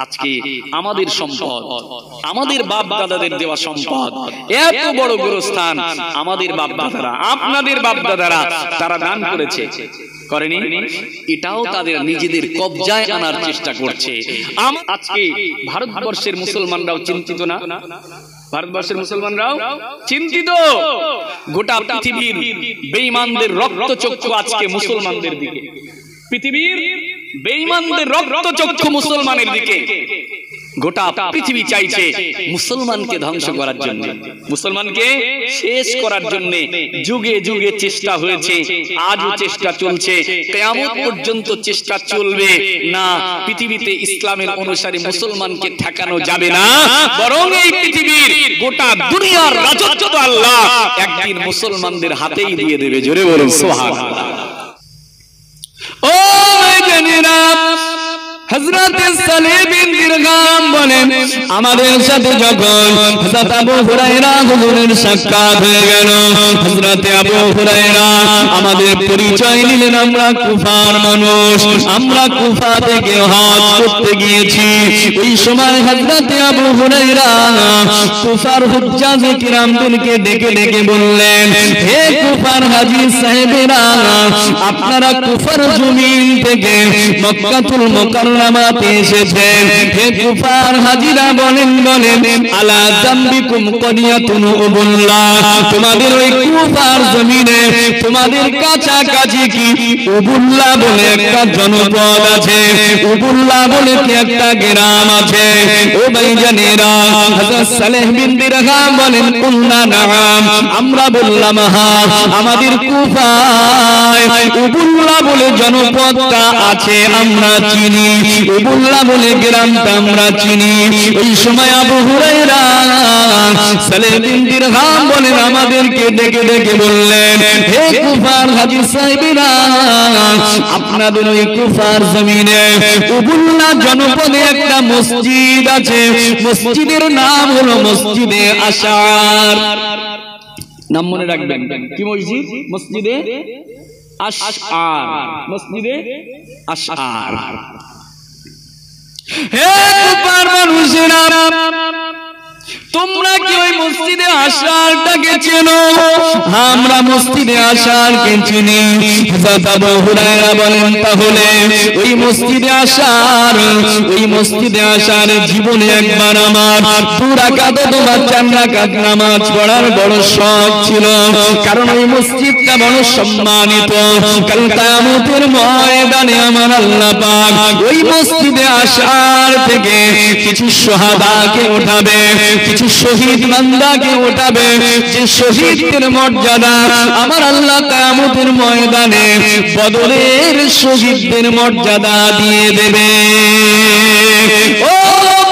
আজকে আমাদের সম্পদ, আমাদের বাপ দাদাদের দেওয়া সম্পদ, এত বড় গোরস্থান আমাদের বাপ দাদারা, আপনাদের বাপ দাদারা তারা দান করেছে, করেনি? এটাও তাদের নিজেদের কবজায় আনার চেষ্টা করছে। আজকে ভারতবর্ষের মুসলমানরাও চিন্তিত না? ভারতবর্ষের মুসলমানরাও চিন্তিত। গোটা পৃথিবীর বেঈমানদের রক্তচক্ষু আজকে মুসলমানদের দিকে, পৃথিবীর বেঈমানদের রক্তচক্ষু মুসলমানের দিকে। গোটা পৃথিবী চাইছে মুসলমানকে ধ্বংস করার জন্য, মুসলমানকে শেষ করার জন্য যুগে যুগে চেষ্টা হয়েছে, আজও চেষ্টা চলছে, কিয়ামত পর্যন্ত চেষ্টা চলবে না। পৃথিবীতে ইসলামের অনুসারী মুসলমানকে ঠেকানো যাবে না, বরং এই পৃথিবীর গোটা দুনিয়ার রাজত্ব আল্লাহ একদিন মুসলমানদের হাতেই দিয়ে দেবে। জোরে বলুন সুবহানাল্লাহ। ও জানেনা হযরত সালেহ বিন দিরগাম বলেন, আমাদের সাথে যখন হযরত আবু হুরায়রা হুজুরের সাক্ষাৎ হয়ে গেল, হযরত আবু হুরায়রা আমাদের পরিচয় নিলেন, আমরা কুফার মানুষ, আমরা কুফা থেকে হজ করতে গিয়েছি। ওই সময় হযরত আবু হুরায়রা কুফার হুজ্জাজে কিরামদেরকে ডেকে ডেকে বললেন, হে কুফার হাজী সাহেবেরা, আপনারা কুফার জমিন থেকে মক্কাতুল মুকাররমাতে এসেছেন। হে কুফার হাজীরা বলেন আলা যামবিকুম কনিয়াতুন উবুল্লাহ, তোমাদের ওই কুফার জমিনে তোমাদের কাছাকাছি কি উবুল্লাহ বলে একটা জনপদ আছে, উবুল্লাহ বলে কি একটা গ্রাম আছে। ও ভাইজানেরা, হযরত সালেহ বিন দিরগাম বলেন, কুল্লা নাম, আমরা বললাম হ্যাঁ, আমাদের কুফায় উবুল্লাহ বলে জনপদটা আছে, আমরা চিনি, উবুল্লাহ বলে গ্রামটা আমরা চিনি। ওই সময় আবু হুরায়রা সালেহ বিন দিরগাম বলেন, আমাদেরকে ডেকে ডেকে বললেন, হে কুফার হাজী সাহেবেরা, আপনাদের ওই কুফার জমিনে উবুল্লাহ জনপদে একটা মসজিদ আছে, মসজিদের নাম হলো মসজিদে আশআর। নাম মনে রাখবেন, কি মসজিদ? মসজিদে আশআর, মসজিদে আশআর। হে কুফার মানুষেরা, তোমরা কি ওই মসজিদে আশআরটাকে চেনো? আমরা মসজিদে আশআরকে চিনি। হযরত আবু হুরায়রা বলেন, তাহলে ওই মসজিদে আশআর, ওই মসজিদে আশআর জীবনে একবার আমার 2 রাকাত অথবা 4 রাকাত নামাজ পড়ার বড় শখ ছিল, কারণ ওই মসজিদটা বড় সম্মানিত। কাল কিয়ামতের ময়দানে আমার আল্লাহ পাক ওই মসজিদে আশআর থেকে কিছু শাহাদাকে উঠাবে, কিছু শহীদ বান্দাকে উঠাবে, যে শহীদদের মর্যাদা আমার আল্লাহ কিয়ামতের ময়দানে বদরের শহীদদের মর্যাদা দিয়ে দেবে। ও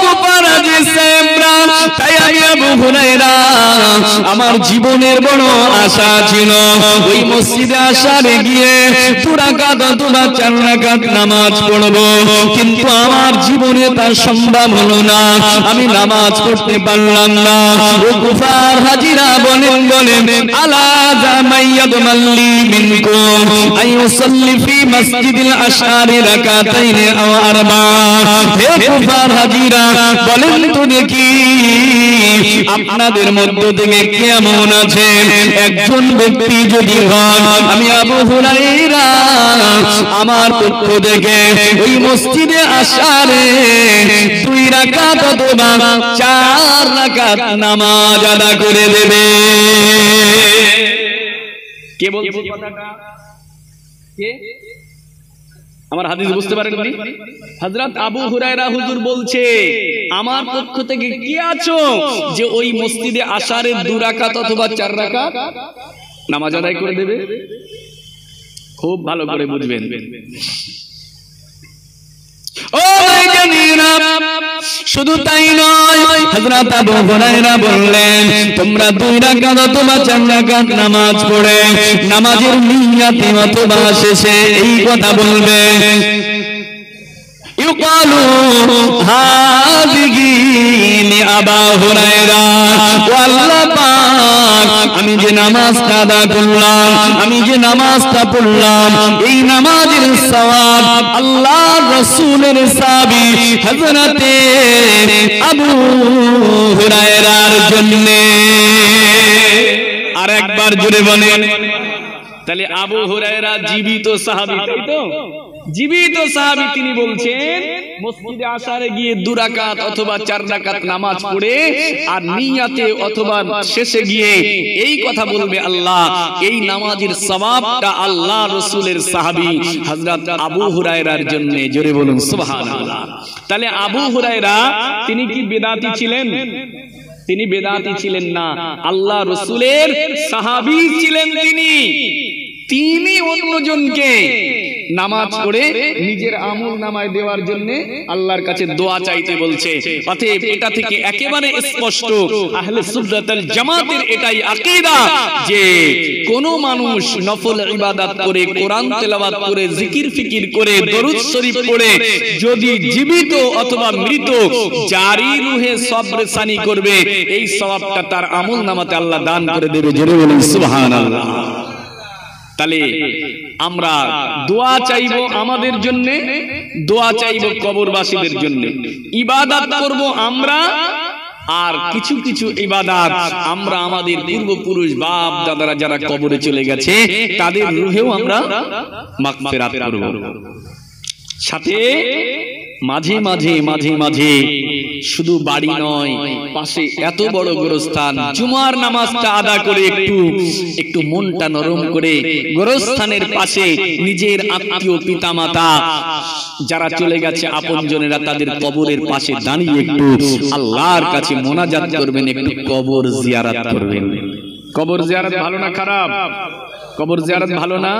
কুফার হাজী সাহেবরা, তাই আমি আবু হুরায়রা, আমার জীবনের বড় আশা ছিল ওই মসজিদে আশআরে গিয়ে 2 রাকাত অথবা 4 রাকাত নামাজ পড়ব, কিন্তু আমার জীবনে তা সম্ভব হলো না, আমি নামাজ পড়তে পারলাম না। ও কুফার হাজীরা বলেন আলা জামাইয়াদ মাল্লি মিনকুম আইউসাল্লি ফি মসজিদিল আশআরি রাকাতাইন আও আরবা। হে কুফার হাজীরা, বলেন তো দেখি আপনাদের মধ্য থেকে কেমন আছে একজন ব্যক্তি যদি হন, আমি আবু হুরায়রা আমার পক্ষ থেকে ওই মসজিদে আশআরে 2 রাকাত অথবা 4 রাকাত নামাজ আদা করে দেবে। কে বলছে কথাটা? কে? আমার হাদিস বুঝতে পারেননি? হযরত আবু হুরায়রা হুজুর বলছে, আমার পক্ষ থেকে কি আছো যে ওই মসজিদে আশআরে 2 রাকাত অথবা 4 রাকাত নামাজ আদায় করে দেবে? খুব ভালো করে বুঝবেন। ও জানেনা, শুধু তাই নয়, হযরত আবু হুরায়রা বললেন, তোমরা 2 রাকাত অথবা 4 রাকাত নামাজ পড়ে নামাজের নিয়তে অথবা শেষে এই কথা বলবে, ইউকালু হাযিহি লি আবু হুরায়রা, ও আল্লাহ পাক আমি যে নামাজটা আদা করলাম, আমি যে নামাজটা পড়লাম, এই নামাজের সওয়াব আল্লাহর রাসূলের সাহাবী হযরতে আবু হুরায়রার জন্য। আর একবার জোরে বলেন। তাহলে আবু হুরায়রা জীবিত সাহাবী, তাই তো? জীবিত সাহাবী। তিনি বলছেন মসজিদে আসারে গিয়ে 2 রাকাত অথবা 4 রাকাত নামাজ পড়ে আর নিয়াতে অথবা শেষে গিয়ে এই কথা বলবে, আল্লাহ এই নামাজের সওয়াবটা আল্লাহ রাসূলের সাহাবী হযরত আবু হুরায়রার জন্য। জোরে বলুন সুবহানাল্লাহ। তাহলে আবু হুরায়রা তিনি কি বেদাতি ছিলেন? তিনি বেদাতি ছিলেন না, আল্লাহ রাসূলের সাহাবী ছিলেন। তিনি অন্যজনকে নামাজ পড়ে নিজের আমল নামায় দেওয়ার জন্য আল্লাহর কাছে দোয়া চাইতে বলছে। অতএব এটা থেকে একেবারে স্পষ্ট আহলে সুন্নাত ওয়াল জামাতের এটাই আকীদা যে কোন মানুষ নফল ইবাদত করে, কোরআন তেলাওয়াত করে, জিকির ফিকির করে, দরুদ শরীফ পড়ে যদি জীবিত অথবা মৃত জারি রুহে সবরে সানি করবে, এই সওয়াবটা তার আমল নামাতে আল্লাহ দান করে দেবে। জোরে বলুন সুবহানাল্লাহ। তাহলে আমরা দোয়া চাইবো আমাদের জন্য, দোয়া চাইবো কবরবাসীদের জন্য, ইবাদত করব আমরা। আর কিছু কিছু ইবাদত আমরা আমাদের পূর্বপুরুষ বাপ দাদারা যারা কবরে চলে গেছে তাদের রূহেও আমরা মাগফিরাত করব। সাথে মাঝে মাঝে মাঝে মাঝে শুধু বাড়ি নয়, পাশে এত বড় গোরস্থান, জুমার নামাজটা আদা করে একটু মনটা নরম করে গোরস্থানের পাশে নিজের আত্মীয় পিতামাতা যারা চলে গেছে আপনজনেরা তাদের কবরের পাশে দাঁড়িয়ে একটু আল্লাহর কাছে মোনাজাত করবেন, একটু কবর জিয়ারত করবেন। কবর জিয়ারত ভালো না খারাপ? কবর জিয়ারত ভালো না?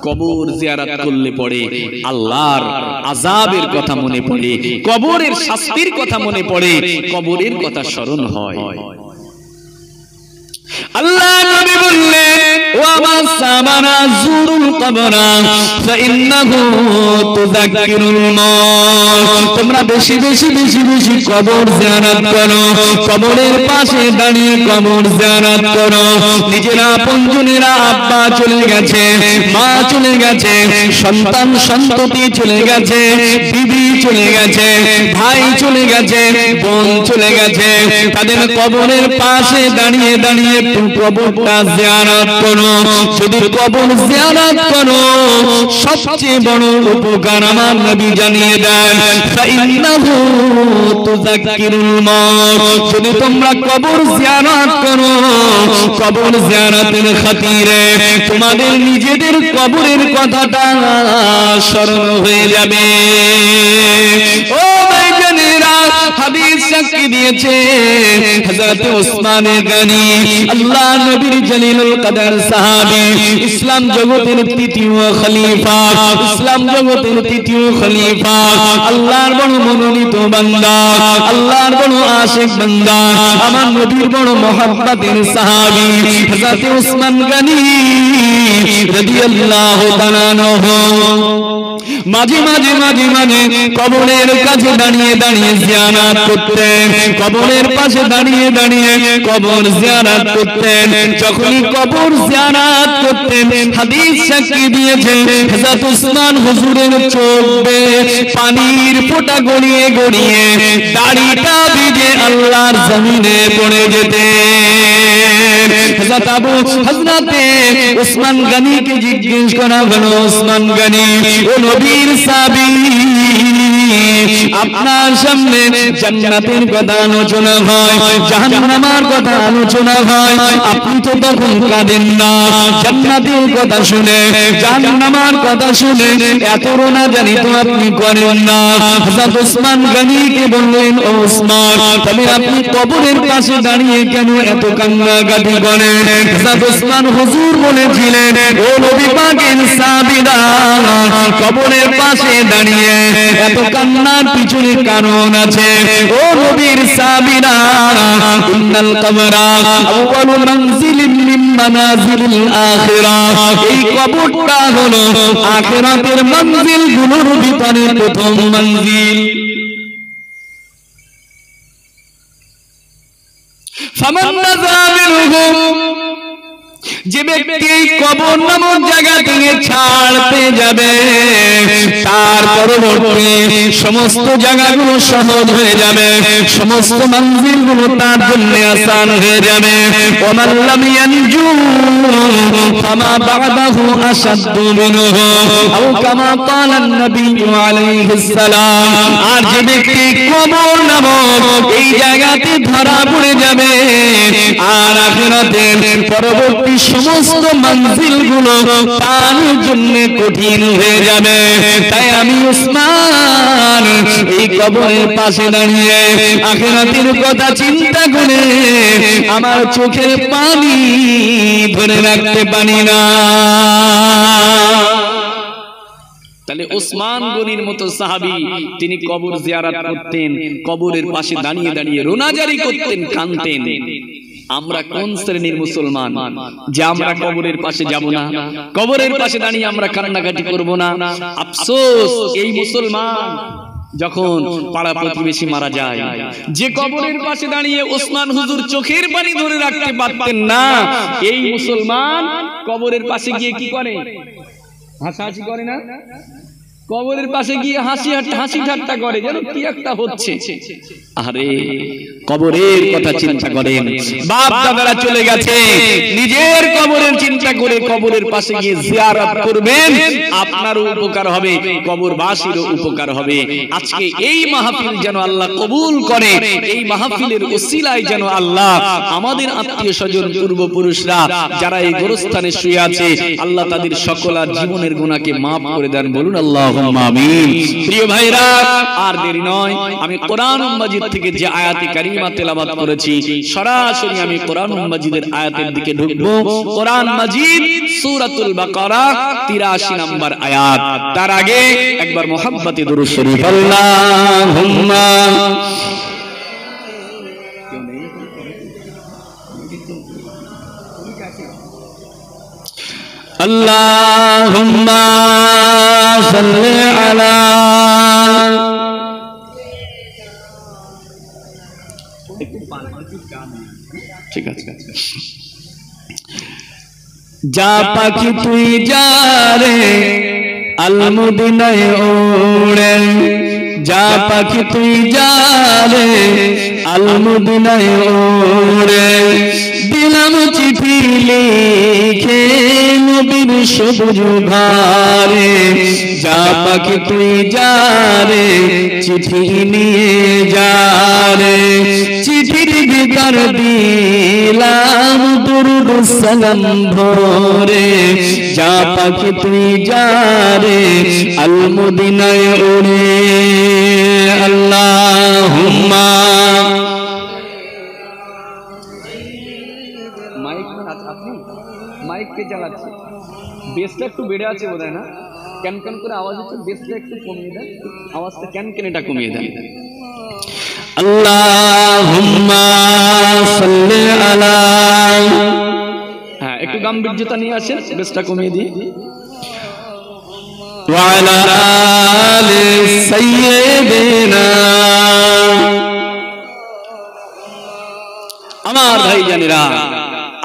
কবর জিয়ারত করলে পড়ে আল্লাহর আযাবের কথা মনে পড়ে, কবরের শাস্তির কথা মনে পড়ে, কবরের কথা স্মরণ হয়। আল্লাহ নবী বললেন, ওয়া মাসামানা যুরুল কবরা ফাইন্নাহু তুযাক্কিরুল মাউত। তোমরা বেশি বেশি বেশি বেশি কবর জিয়ারত করো, কবরের পাশে দাঁড়িয়ে কবর জিয়ারত করো। নিজেরা আপনজনেরা, আব্বা চলে গেছে, মা চলে গেছে, সন্তান সন্ততি চলে গেছে, বিবি চলে গেছে, ভাই চলে গেছে, বোন চলে গেছে, তাদের কবরের পাশে দাঁড়িয়ে দাঁড়িয়ে কবরটা জিয়ারত করো। যদি কবর জিয়ারত করো সবচেয়ে বড় উপকার আমার নবী জানিয়ে দেন, ফাইন্নাহু তুযাক্কিরুল মাউত। যদি তোমরা কবর জিয়ারত করো, কবর জিয়ারতের খাতিরে তোমাদের নিজেদের কবরের কথাটা স্মরণ হয়ে যাবে। ও ভাইজানেরা, হাদিস সাক্ষী দিয়েছে হযরত ওসমান গনি, আল্লাহ নবীর জলিলুল কদর সাহাবী, ইসলাম জগতের তৃতীয় খলিফা, ইসলাম জগতের তৃতীয় খলিফা, আল্লাহর বড় মনোনীত বান্দা, আল্লাহর বড় আশিক বান্দা, আমার নবীর বড় মুহাব্বতের সাহাবী হযরত ওসমান গনি রাদিয়াল্লাহু তাআলা আনহু মাঝে মাঝে মাঝে মাঝে কবরের কাছে দাঁড়িয়ে দাঁড়িয়ে জিয়ারত করতেন, কবরের পাশে দাঁড়িয়ে দাঁড়িয়ে কবর জিয়ারত করতেন। যখনই কবর জিয়ারত করতেন, হাদিস সাক্ষী দিয়েছে হযরত ওসমান হুজুরের চোখ বেয়ে পানির ফোঁটা গড়িয়ে গড়িয়ে দাড়িটা ভিজে আল্লাহর জমিনে পড়ে যেতেন। হযরতে ওসমান গনিকে জিজ্ঞেস করা হলো, ওসমান গনি ও নবীর সাহাবী, আপনার সামনে জান্নাতের কথা আলোচনা হয়, জাহান্নামের কথা আলোচনা হয়, আপনি তো তখন কাঁদেন না। জান্নাতের কথা শুনে, জাহান্নামের কথা শুনে এত রোনা জানি তো আপনি করেন না। হযরত ওসমান গনিকে বললেন, ও ওসমান, তবে আপনি কবরের পাশে দাঁড়িয়ে কেন এত কান্নাকাটি করেন? হযরত ওসমান হুজুর বলেছিলেন, ও নবী পাকের সাহাবীরা, কবরের পাশে দাঁড়িয়ে এত কান্নার পিছনে কারণ আছে। ও নবীর সাহাবীরা, ইন্নাল কবরা আউয়ালু মানজিলিন মিন মানাজিলিল আখিরাহ, এই কবরটা হলো আখিরাতের মঞ্জিলগুলোর ভিতরে প্রথম মঞ্জিল। ফামান নাযা মিনহুম, যে ব্যক্তি কবর নামক জায়গা থেকে ছাড় পেয়ে যাবে তার পরবর্তী সমস্ত জায়গাগুলো সহজ হয়ে যাবে, সমস্ত মঞ্জিলগুলো তার জন্য আসান হয়ে যাবে। ওমান লাম ইয়ানজু ফামা বা'দাহু আশাদ্দু মিনহু আও কামা ক্বালা নবী আলাইহিস সালাম। আর যে ব্যক্তি কবর নামক এই জায়গাতে ধরা পড়ে যাবে আর আখিরাতের পরবর্তী সমস্ত মঞ্জিলগুলো তার জন্য কঠিন হয়ে যাবে। তাই আমি উসমান এই কবরের পাশে দাঁড়িয়ে আখিরাতের কথা চিন্তা করে আমার চোখের পানি ধরে রাখতে পারি না। তাহলে ওসমান গনির মতো সাহাবী তিনি কবর জিয়ারত করতেন, কবরের পাশে দাঁড়িয়ে দাঁড়িয়ে রোনাজারি করতেন, কাঁদতেন। আমরা কোন শ্রেণীর মুসলমান যে আমরা কবরের পাশে যাব না, কবরের পাশে দাঁড়িয়ে আমরা কান্নাকাটি করব না? আফসোস এই মুসলমান যখন পাড়া প্রতিবেশী মারা যায়, যে কবরের পাশে দাঁড়িয়ে ওসমান হুজুর চোখের পানি ধরে রাখতে পারতেন না, এই মুসলমান কবরের পাশে গিয়ে কি করে? হাসাহাসি করে না? কবরের পাশে গিয়ে হাসি ঠাট্টা করে, যেন কি একটা হচ্ছে। আরে কবরের কথা চিন্তা করেন, বাপ দাদারা চলে গেছে, নিজের কবরের চিন্তা করে কবরের পাশে গিয়ে জিয়ারত করবেন, আপনারও উপকার হবে, কবরবাসীরও উপকার হবে। আজকে এই মাহফিল যেন আল্লাহ কবুল করে, এই মাহফিলের ওসিলায় যেন আল্লাহ আমাদের আত্মীয় স্বজন পূর্বপুরুষরা যারা এই গোরস্থানে শুয়ে আছে, আল্লাহ তাদের সকল জীবনের গুনাহকে মাফ করে দেন। বলুন আল্লাহুম্মা আমিন। প্রিয় ভাইরা, আর দেরি নয়, আমি কোরআন মাজিদ থেকে যে আয়াতে কারিমা তেলাওয়াত করেছি, সরাসরি আমি কোরআন মাজিদের আয়াতের দিকে ঢুকবো। কোরআন মাজিদ সূরাতুল বাকারা 83 নম্বর আয়াত। তার আগে একবার মুহাব্বতে দুরূদ শরীফ আল্লাহুম্মা আল্লাহুম্মা সাল্লি আলা। ঠিক আছে, যা পাখি তুই যা রে আল মদিনায় ওড়ে, যা পাখি তুই যা রে আল মদিনায় ওড়ে, দিলাম চিঠি লিখে নবীর সবুজ ঘরে, যা পাখি তুই যা রে চিঠি নিয়ে যা রে, চিঠির ভিতর দিলাম দুরূদ সালাম ভরে, যা পাখি তুই যা রে আল মদিনায় ওড়ে। আল্লাহুম্মা মাইক কে চালাচ্ছে, বেসটা একটু বেড়ে আছে বোধহয় না, ক্যান ক্যান করে আওয়াজ হচ্ছে, বেসটা একটু কমিয়ে দেন, আওয়াজটা ক্যান ক্যানটা কমিয়ে দেন। আল্লাহুম্মা সাল্লি আলা, হ্যাঁ একটু গাম্ভীর্যতা নিয়ে আসেন, বেসটা কমিয়ে দিই। ওয়া আলা আলি সাইয়্যিদিনা, আমার ভাইজানেরা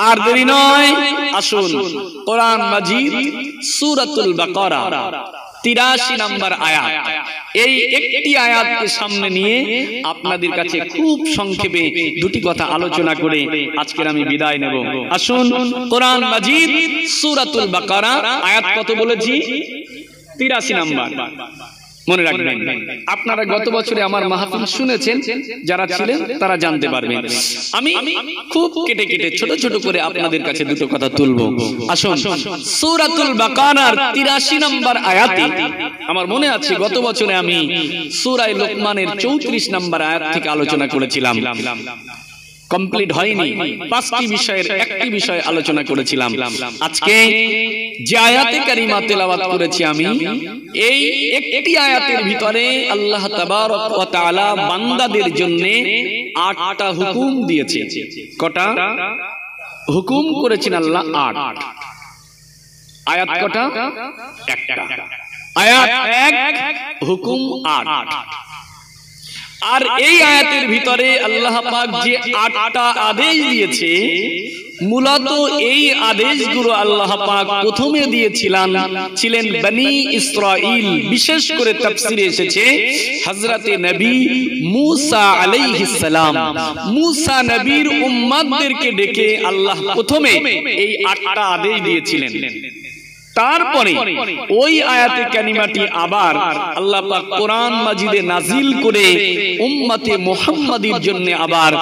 আর দেরি নয়, আসুন কোরআন মাজিদ সূরাতুল বাকারা 83 নম্বর আয়াত, এই একটি আয়াতকে সামনে নিয়ে আপনাদের কাছে খুব সংক্ষেপে দুটি কথা আলোচনা করে আজকের আমি বিদায় নেব। আসুন কোরআন মাজিদ সূরাতুল বাকারা আয়াত কত বলেছি? 83 নম্বর। মনে রাখবেন, আপনারা গত বছরে আমার মাহফিল শুনেছেন, যারা ছিলেন তারা জানতে পারবেন। আমি খুব কেটে কেটে ছোট ছোট করে আপনাদের কাছে দুটো কথা তুলবো। আসুন সূরাতুল বাকারার 83 নম্বর আয়াতে, আমার মনে আছে গত বছরে আমি সূরা লোকমানের 34 নম্বর আয়াত থেকে আলোচনা করেছিলাম। কমপ্লিট হয়নি, 5টি বিষয়ের একটি বিষয় আলোচনা করেছিলাম। আজকে যে আয়াতে কারিমা তেলাওয়াত করেছি আমি, এই একটি আয়াতের ভিতরে আল্লাহ তাবারক ওয়া তাআলা বান্দাদের জন্য 8টা হুকুম দিয়েছে। কটা হুকুম করেছেন আল্লাহ? 8। আয়াত কটা? একটা। আয়াত 1, হুকুম 8। আর এই আয়াতের ভিতরে আল্লাহ পাক যে 8টা আদেশ দিয়েছে, মূলত এই আদেশগুলো আল্লাহ পাক প্রথমে দিয়েছিলেন বনি ইসরাইল। বিশেষ করে তাফসিরে এসেছে হযরতে নবী মূসা আলাইহিস সালাম, মূসা নবীর উম্মতদেরকে ডেকে আল্লাহ প্রথমে এই 8টা আদেশ দিয়েছিলেন। তারপরে ওই আয়াতে কারিমাটি আবার আল্লাহ পাক কোরআন মাজিদে নাজিল করে উম্মতে মুহাম্মাদীর জন্য আবার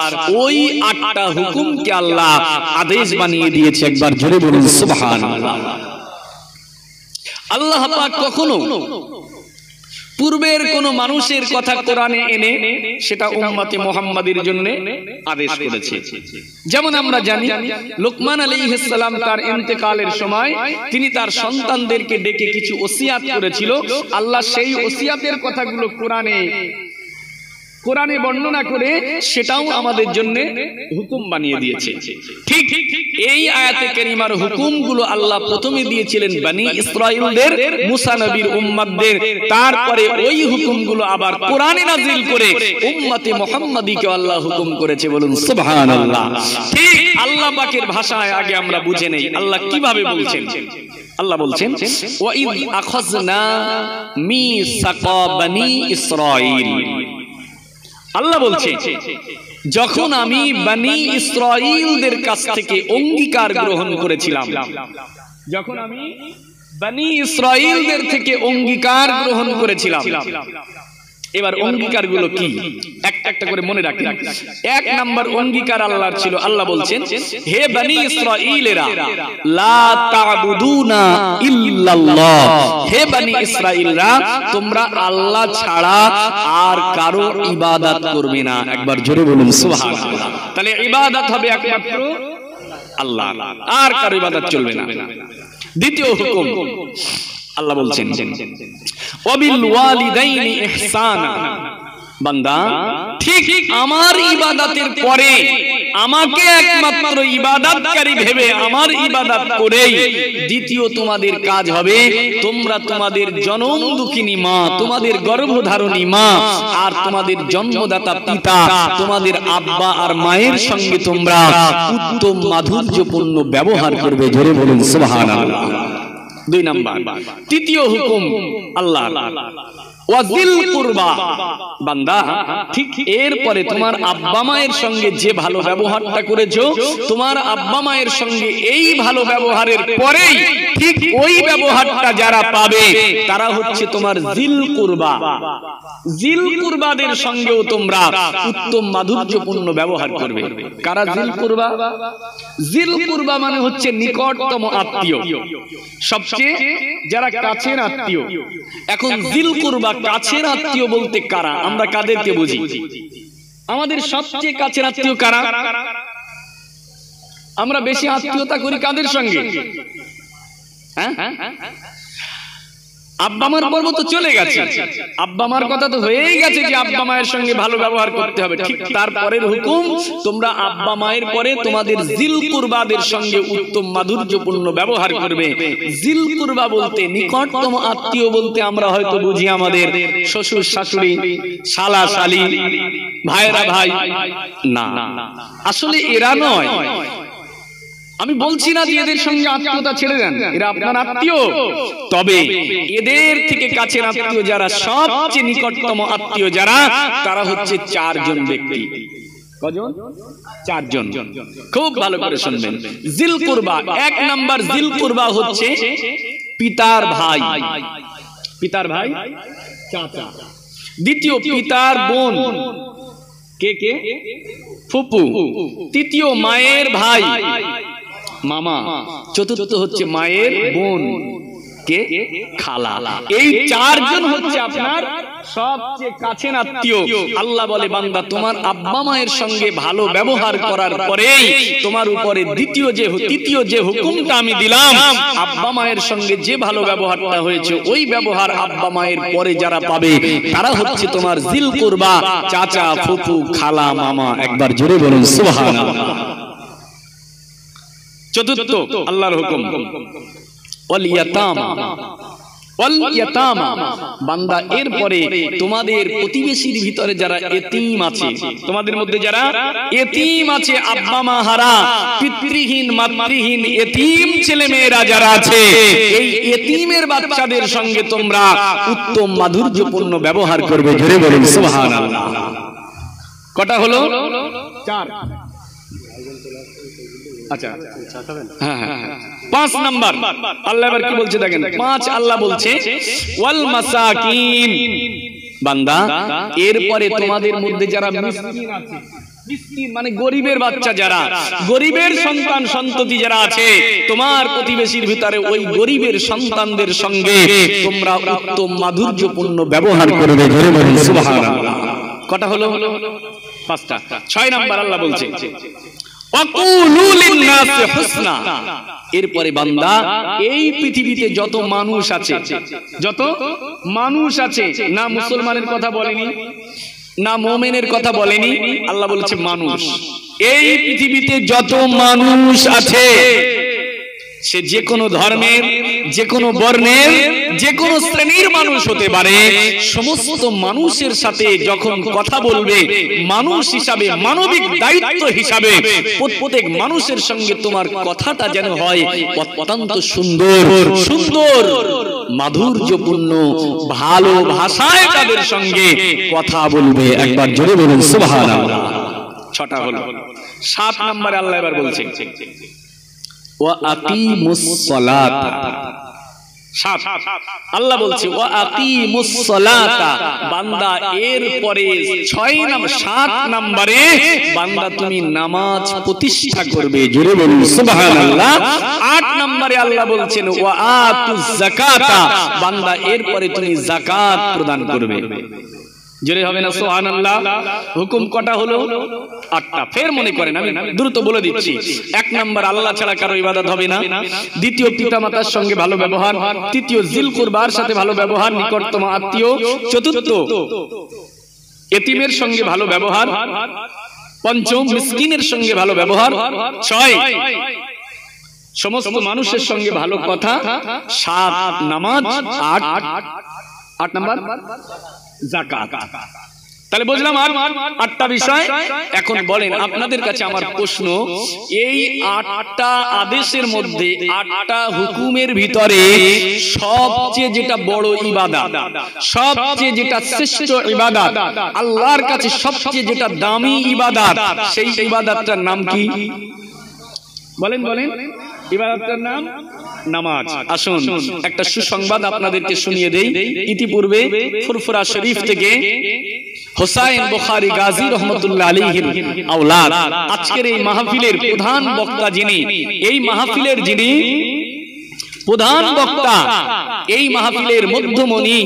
ওই 8টা হুকুমকে আল্লাহ আদেশ বানিয়ে দিয়েছে। একবার জোরে বলুন সুবহানাল্লাহ। আল্লাহ পাক কখনো পূর্বের কোন মানুষের কথা কোরআনে এনে সেটা উম্মতে মুহাম্মাদীর জন্য আদেশ করেছে। যেমন আমরা জানি লোকমান আলাইহিস সালাম তার ইন্তেকালের সময় তিনি তার সন্তানদেরকে ডেকে কিছু ওসিয়াত করেছিল। আল্লাহ সেই ওসিয়াতের কথাগুলো কোরআনে বর্ণনা করে সেটাও আমাদের জন্য হুকুম বানিয়ে দিয়েছে। ঠিক এই আয়াতে কারিমার হুকুমগুলো আল্লাহ প্রথমে দিয়েছিলেন বনি ইসরাইলদের, মূসা নবীর উম্মতদের। তারপরে ওই হুকুমগুলো আবার কোরআনে নাজিল করে উম্মতে মুহাম্মাদীকে আল্লাহ হুকুম করেছে। বলুন সুবহানাল্লাহ। ঠিক আল্লাহ পাকের ভাষায় আগে আমরা বুঝে নেই আল্লাহ কিভাবে বলছেন। আল্লাহ বলছেন ওয়া ইয আখাযনা মিসাকা বনি ইসরাইল। আল্লাহ বলছেন যখন আমি বনি ইসরাইলদের কাছ থেকে অঙ্গীকার গ্রহণ করেছিলাম, যখন আমি বনি ইসরাইলদের থেকে অঙ্গীকার গ্রহণ করেছিলাম। এবার অঙ্গীকারগুলো কি একটা একটা করে মনে রাখেন। 1 নাম্বার অঙ্গীকার আল্লাহর ছিল, আল্লাহ বলছেন হে বনি ইসরাইলেরা লা তা'বুদুনা ইল্লাল্লাহ, হে বনি ইসরাইলরা তোমরা আল্লাহ ছাড়া আর কারো ইবাদত করবে না। একবার জোরে বলুন সুবহানাল্লাহ। তাহলে ইবাদত হবে একমাত্র আল্লাহ, আর কারো ইবাদত চলবে না। দ্বিতীয় হুকুম আল্লাহ বলছেন ওয়াবিল ওয়ালিদাইনি ইহসানা। বান্দা ঠিক আমার ইবাদতের পরে আমাকে একমাত্র ইবাদতকারী ভেবে আমার ইবাদত করেই দ্বিতীয় তোমাদের কাজ হবে তোমরা তোমাদের জনম দুঃখিনী মা, তোমাদের গর্ভধারণী মা আর তোমাদের জন্মদাতা পিতা, তোমাদের আব্বা আর মায়ের সঙ্গে তোমরা উত্তম মাধুর্যপূর্ণ ব্যবহার করবে। জোরে বলুন সুবহানাল্লাহ। 2 নাম্বার তৃতীয় হুকুম আল্লাহ ওয়াজিল কুরবা। বান্দা ঠিক এরপরে তোমার আব্বা মায়ের সঙ্গে যে ভালো ব্যবহারটা করেছো, তোমার আব্বা মায়ের সঙ্গে এই ভালো ব্যবহারের পরেই ঠিক ওই ব্যবহারটা যারা পাবে তারা হচ্ছে তোমার জিল কুরবা। জিল কুরবাদের সঙ্গেও তোমরা উত্তম মাধুর্যপূর্ণ ব্যবহার করবে। কারা জিল কুরবা? জিল কুরবা মানে হচ্ছে নিকটতম আত্মীয়, সবচেয়ে যারা কাছের আত্মীয়। এখন জিল কুরবা কাছের আত্মীয় বলতে কারা? আমরা কাদেরকে বুঝি? আমাদের সবচেয়ে কাছের আত্মীয় কারা? আমরা বেশি আত্মীয়তা করি কাদের সঙ্গে? হ্যাঁ, আব্বা মার পর্ব তো চলে গেছে, আব্বা মার কথা তো হয়েই গেছে যে আব্বা মায়ের সঙ্গে ভালো ব্যবহার করতে হবে। ঠিক তারপরের হুকুম তোমরা আব্বা মায়ের পরে তোমাদের জিল কুরবাদের সঙ্গে উত্তম মাধুর্যপূর্ণ ব্যবহার করবে। জিল কুরবা বলতে নিকটতম আত্মীয় বলতে আমরা হয়তো বুঝি আমাদের শ্বশুর শাশুড়ি, শালা শালি, ভাইরা ভাই। না, আসলে এরা নয়। আমি বলছি না যে এদের সঙ্গে আত্মীয়তা ছেড়ে দেন, এরা আপনার আত্মীয়। তবে এদের থেকে কাছের আত্মীয় যারা, সবচেয়ে নিকটতম আত্মীয় যারা, তারা হচ্ছে 4 জন ব্যক্তি। কজন? 4 জন। খুব ভালো করে শুনবেন। জিল কুরবা 1 নাম্বার জিল কুরবা হচ্ছে পিতার ভাই। পিতার ভাই চাচা। দ্বিতীয় পিতার বোন। কে কে? ফুপু। তৃতীয় মায়ের ভাই মামা। চতুর্থ হচ্ছে মায়ের বোন, কে? খালা। এই 4 জন হচ্ছে আপনার সবচেয়ে কাছের আত্মীয়। আল্লাহ বলে বান্দা তোমার আব্বা মায়ের সঙ্গে ভালো ব্যবহার করার পরেই তোমার উপরে তৃতীয় যে হুকুমটা আমি দিলাম, আব্বা মায়ের সঙ্গে যে ভালো ব্যবহারটা হয়েছে ওই ব্যবহার আব্বা মায়ের পরে যারা পাবে তারা হচ্ছে তোমার জিল কুরবা, চাচা, ফুফু, খালা, মামা। একবার জোরে বলুন সুবহানাল্লাহ। চতুর্থ আল্লাহর হুকুম ওয়াল ইয়াতামা। ওয়াল ইয়াতামা, বান্দা এরপরে তোমাদের প্রতিবেশীর ভিতরে যারা এতিম আছে, তোমাদের মধ্যে যারা এতিম আছে, আব্বা মা হারা, পিতৃহীন মাতৃহীন এতিম ছেলে মেয়েরা যারা আছে, এই এতিমের বাচ্চাদের সঙ্গে তোমরা উত্তম মাধুর্যপূর্ণ ব্যবহার করবে। জোরে বলুন সুবহানাল্লাহ। কটা হলো? 4। আচ্ছা, হ্যাঁ হ্যাঁ, 5 নাম্বার আল্লাহ এবার কি বলছে দেখেন। 5 আল্লাহ বলছে ওয়াল মাসাকিন, বান্দা এরপরে তোমাদের মধ্যে যারা মিসকিন আছে, মিসকিন মানে গরিবের বাচ্চা যারা, গরিবের সন্তান সন্ততি যারা আছে, তোমার প্রতিবেশীর ভিতরে ওই গরিবের সন্তানদের সঙ্গে তোমরা উত্তম মাধুর্যপূর্ণ ব্যবহার করবে। জোরে বলুন সুবহানাল্লাহ। কটা হলো? 5টা। 6 নাম্বার আল্লাহ বলছে ওয়াকুলু লিন-নাসি হুসনা, এরপরে বান্দা এই পৃথিবীতে যত মানুষ আছে, যত মানুষ আছে, না মুসলমানের কথা বলেনি, না মুমিনের কথা বলেনি, আল্লাহ বলেছে মানুষ। এই পৃথিবীতে যত মানুষ আছে, সে যে কোনো ধর্মের, যে কোনো বর্ণের, যে কোনো শ্রেণীর মানুষ হতে পারে, সমস্ত মানুষের সাথে যখন কথা বলবে, মানুষ হিসাবে, মানবিক দায়িত্ব হিসাবে প্রত্যেক মানুষের সঙ্গে তোমার কথাটা যেন হয় অত্যন্ত সুন্দর সুন্দর মাধুর্যপূর্ণ ভালো ভাষায় তাদের সঙ্গে কথা বলবে। একবার জোরে বলুন সুবহানাল্লাহ। 6টা হলো। 7 নম্বরে আল্লাহ এবার বলছেন ওয়া আকিমুস সালাতা, আল্লাহ বলছে ওয়া আকিমুস সালাতা, বান্দা এরপরে 7 নম্বরে বান্দা তুমি নামাজ প্রতিষ্ঠা করবে। জোরে বলুন সুবহানাল্লাহ। 8 নম্বরে আল্লাহ বলছেন ওয়া আতুজ যাকাতা, বান্দা এরপরে তুমি যাকাত প্রদান করবে। জোরে হবে না সুবহানাল্লাহ। হুকুম কটা হলো? 8টা। ফের মনে করেন, আমি দ্রুত বলে দিচ্ছি। 1 নাম্বার আল্লাহ ছাড়া কারো ইবাদত হবে না। 2য় পিতামাতার সঙ্গে ভালো ব্যবহার। 3য় জিল কুরবার সাথে ভালো ব্যবহার, নিকটতম আত্মীয়। 4র্থ এতিমের সঙ্গে ভালো ব্যবহার। 5ম মিসকিনের সঙ্গে ভালো ব্যবহার। 6 সমস্ত মানুষের সঙ্গে ভালো কথা। 7 নামাজ। 8 নাম্বার যাকাত। তাহলে বুঝলাম 8টা বিষয়। এখন বলেন, আপনাদের কাছে আমার প্রশ্ন, এই 8টা আদেশের মধ্যে, 8টা হুকুমের ভিতরে সবচেয়ে যেটা বড় ইবাদত, সবচেয়ে যেটা শ্রেষ্ঠ ইবাদত, আল্লাহর কাছে সবচেয়ে যেটা দামি ইবাদত, সেই ইবাদতটার নাম কি? বলেন বলেন। ইবাদতটার নাম নামাজ। আসুন একটা সুসংবাদ আপনাদেরকে শুনিয়ে দেই। ইতিপূর্বে ফুরফুরা শরীফ থেকে হোসাইন বুখারী গাজী রহমাতুল্লাহ আলাইহির আওলাদ, আজকের এই মাহফিলের প্রধান বক্তা যিনি, এই মাহফিলের যিনি প্রধান বক্তা, এই মাহফিলের মধ্যমণি,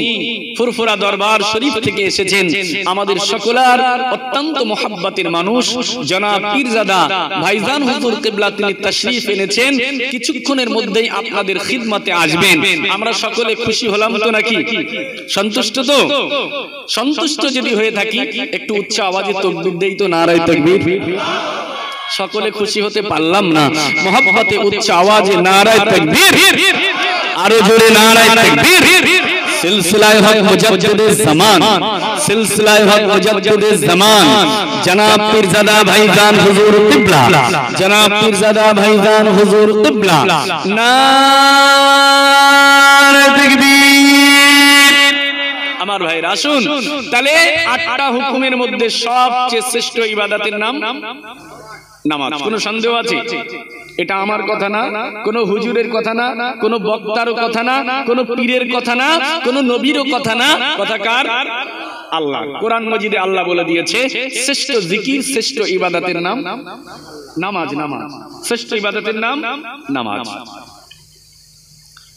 ফুরফুরা দরবার শরীফ থেকে এসেছেন আমাদের সকলের অত্যন্ত মোহাব্বতের মানুষ জনাব পীরজাদা ভাইজান হুজুর কিবলা, তিনি তাশরীফ এনেছেন। কিছুক্ষণের মধ্যেই আপনাদের খিদমতে আসবেন। আমরা সকলে খুশি হলাম তো নাকি? সন্তুষ্ট তো? সন্তুষ্ট যদি হয়ে থাকি একটু উচ্চ আওয়াজে তাকবীর দেই তো, নারায়ে তাকবীর। সকলে খুশি হতে পারলাম না, মোহাব্বতে উচ্চ আওয়াজে নারায়ে তাকবীর, আরো জোরে নারায়ে তাকবীর। সিলসিলায়ে হক মুজাদ্দিদে জামান, সিলসিলায়ে হক মুজাদ্দিদে জামান জনাব পীরজাদা ভাইজান হুজুর কিবলা, জনাব পীরজাদা ভাইজান হুজুর কিবলা, নারায়ে তাকবীর। আমার ভাইরা আসুন, তাহলে 8টা হুকুমের মধ্যে সবচেয়ে শ্রেষ্ঠ ইবাদতের নাম নামাজ। কোনো সন্দেহ আছে? এটা আমার কথা না, কোনো হুজুরের কথা না, কোনো বক্তারও কথা না, কোনো পীরের কথা না, কোনো নবীরও কথা না। কথা কার? আল্লাহ। কোরআন মাজিদে আল্লাহ বলে দিয়েছে শ্রেষ্ঠ জিকির, শ্রেষ্ঠ ইবাদতের নাম নামাজ। নামাজ শ্রেষ্ঠ ইবাদতের নাম নামাজ।